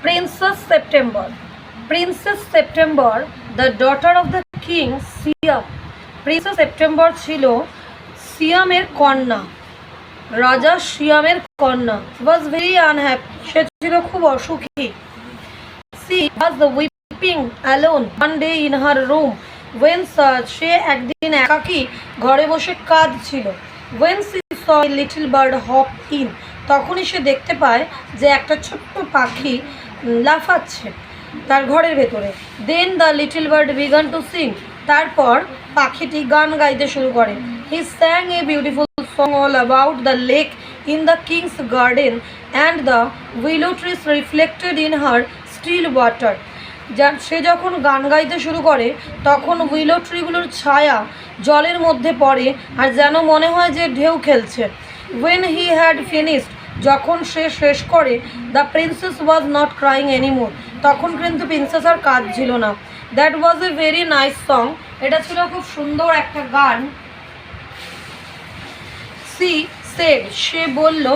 Princess September. Princess September, the daughter of the king Siam. Princess September ছিল সিয়ামের কন্যা, রাজা সিয়ামের কন্যা। was very unhappy. সে ছিল খুব অসুখী। She was weeping alone one day in her room when সে একদিন একাকী ঘরে বসে কাঁদছিল। when she saw a little bird hop in, তখনই সে দেখতে পায় যে একটা ছোট্ট পাখি লাফাচ্ছে তার ঘরের ভেতরে। Then the little bird began to sing, তারপর পাখিটি গান গাইতে শুরু করে। He sang a beautiful song all about the lake in the king's garden and the willow trees reflected in her still water. সে যখন গান গাইতে শুরু করে তখন উইলো ট্রিগুলোর ছায়া জলের মধ্যে পড়ে আর যেন মনে হয় যে ঢেউ খেলছে। ওয়েন হি হ্যাড ফিনিশড, যখন সে শেষ করে, the princess was not crying anymore, তখন কিন্তু প্রিন্সেস আর কাঁদছিল না। That was a very nice song, এটা ছিল খুব সুন্দর একটা গান। সি সেড, সে বলল,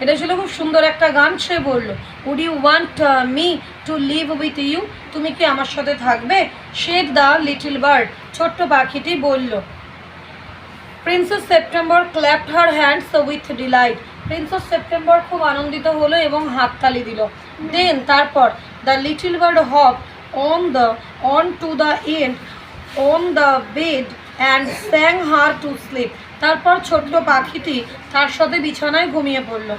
এটা ছিল খুব সুন্দর একটা গান। সে বলল, would you want me to live with you, তুমি কি আমার সাথে থাকবে? সেড দ্য লিটল বার্ড, ছোট্ট পাখিটি বলল। Princess September clapped her hands with delight, princess September খুব আনন্দিত হলো এবং হাততালি দিল। দেন তারপর the little bird hop on to the end on the bed and sang her to sleep, তারপর ছোট্ট পাখিটি তার সাথে বিছানায় ঘুমিয়ে পড়ল।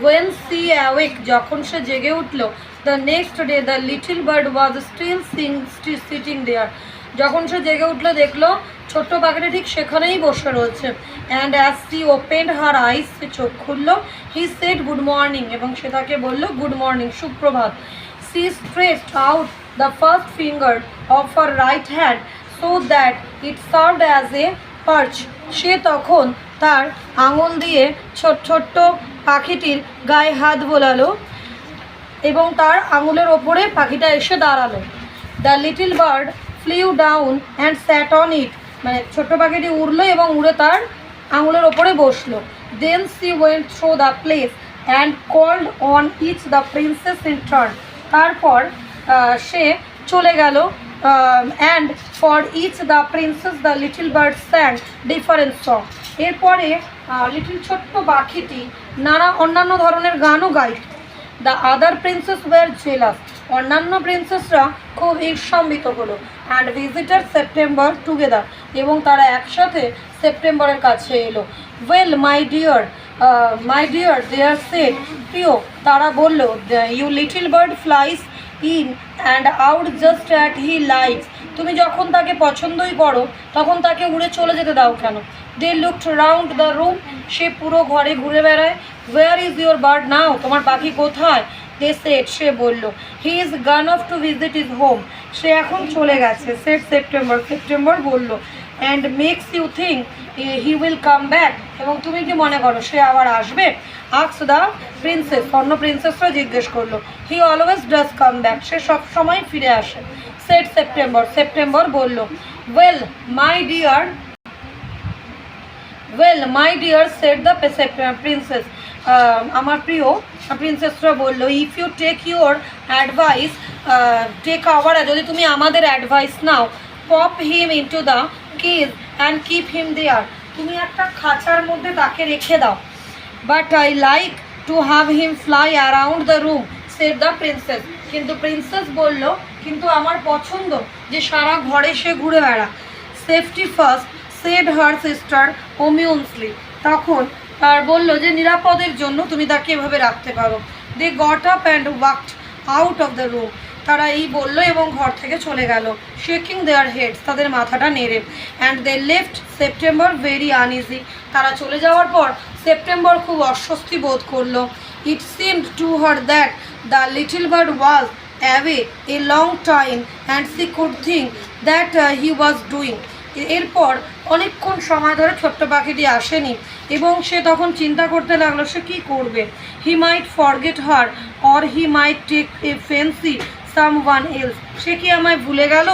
ওয়েন সি অ্যাওয়েক, যখন সে জেগে উঠল, the next day the little bird was still sitting there, যখন সে জেগে উঠলো দেখলো ছোট্ট পাখিটি ঠিক সেখানেই বসে রয়েছে। And as she opened her eyes, সে চোখ খুললো। হি সেড গুড মর্নিং, এবং সে তাকে বলল গুড মর্নিং, সুপ্রভাত। She stretched out the first finger of her right hand so that it served as a perch, সে তখন তার আঙুল দিয়ে ছোট্ট পাখিটির গায়ে হাত বোলালো এবং তার আঙুলের ওপরে পাখিটা এসে দাঁড়ালো। The little bird flew down and sat on it, মানে ছোট্ট পাখিটি উড়লো এবং উড়ে তার আঙুলের ওপরে বসলো। Then she went through the place and called on each the princess in turn, তারপর সে চলে গেল। And for each the princess the little bird sang different song, এরপরে ছোট্ট পাখিটি অন্যান্য ধরনের গানও গাইত। The other princess were jealous, অন্যান্য প্রিন্সেসরা খুব ঈর্ষান্বিত হলো। অ্যান্ড ভিজিটার সেপ্টেম্বর টুগেদার, এবং তারা একসাথে সেপ্টেম্বরের কাছে এলো। Well my dear they said, প্রিয়, তারা বলল, you little bird flies in and out just at he likes, তুমি যখন তাকে পছন্দই করো তখন তাকে উড়ে চলে যেতে দাও কেন? They looked round the room, সে পুরো ঘরে ঘুরে বেড়ায়। Where is your bird now, তোমার পাখি কোথায়? দে সেড, সে বলল, he is gone off to visit is home, সে এখন চলে গেছে। সেড সেপ্টেম্বর বলল। And makes you think he will come back, এবং তুমি কি মনে করো সে আবার আসবে? আস্ক দ্য প্রিন্সেস, অন্য প্রিন্সেসরা জিজ্ঞেস করলো। He always does come back, সে সবসময় ফিরে আসে। সেড সেপ্টেম্বর বলল। Well my dear said the princess, আমার প্রিয় প্রিন্সেসরা বলল, if you take your advice যদি তুমি আমাদের অ্যাডভাইস নাও, pop him into the cage and keep him there, তুমি একটা খাঁচার মধ্যে তাকে রেখে দাও। But I like to have him fly around the room said the princess, কিন্তু প্রিন্সেস বলল, কিন্তু আমার পছন্দ যে সারা ঘরে সে ঘুরে বেড়া। Safety first said her sister ominously, তখন তার বলল যে নিরাপদের জন্য তুমি তাকে এভাবে রাখতে পারো। They got up and walked out of the room, তারা এই বললো এবং ঘর থেকে চলে গেল। শেকিং দেয়ার হেডস, তাদের মাথাটা নেড়ে। And they left September very uneasy, তারা চলে যাওয়ার পর সেপ্টেম্বর খুব অস্বস্তি বোধ করলো। It seemed to her that the little bird was away a long time and she could think that he was doing, এরপর অনেকক্ষণ সময় ধরে ছোট্ট পাখিটি আসেনি এবং সে তখন চিন্তা করতে লাগলো সে কী করবে। He might forget her or he might take a fancy someone else, সে কি আমায় ভুলে গেল?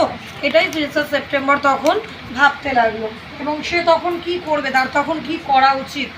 এটাই সেপ্টেম্বর তখন ভাবতে লাগলো এবং সে তখন কি করবে, তার তখন কি করা উচিত।